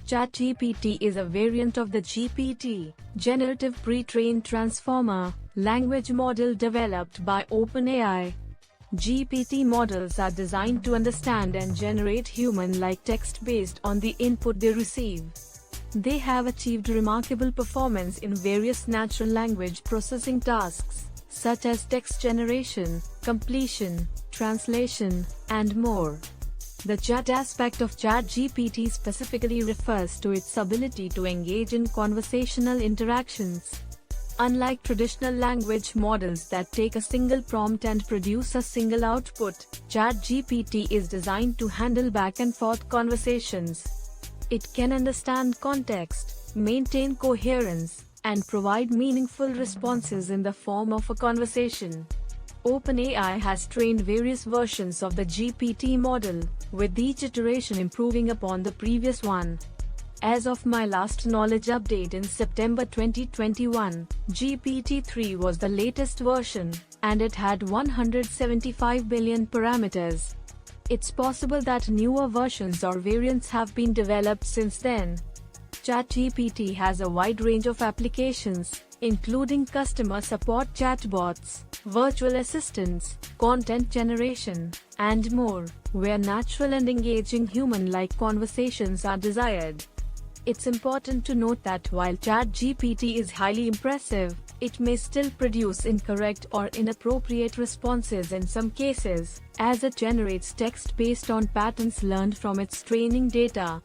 ChatGPT is a variant of the GPT, generative pre-trained transformer, language model developed by OpenAI. GPT models are designed to understand and generate human-like text based on the input they receive. They have achieved remarkable performance in various natural language processing tasks, such as text generation, completion, translation, and more. The chat aspect of ChatGPT specifically refers to its ability to engage in conversational interactions. Unlike traditional language models that take a single prompt and produce a single output, ChatGPT is designed to handle back-and-forth conversations. It can understand context, maintain coherence, and provide meaningful responses in the form of a conversation. OpenAI has trained various versions of the GPT model, with each iteration improving upon the previous one. As of my last knowledge update in September 2021, GPT-3 was the latest version, and it had 175 billion parameters. It's possible that newer versions or variants have been developed since then. ChatGPT has a wide range of applications, including customer support chatbots, virtual assistants, content generation, and more, where natural and engaging human-like conversations are desired. It's important to note that while ChatGPT is highly impressive, it may still produce incorrect or inappropriate responses in some cases, as it generates text based on patterns learned from its training data.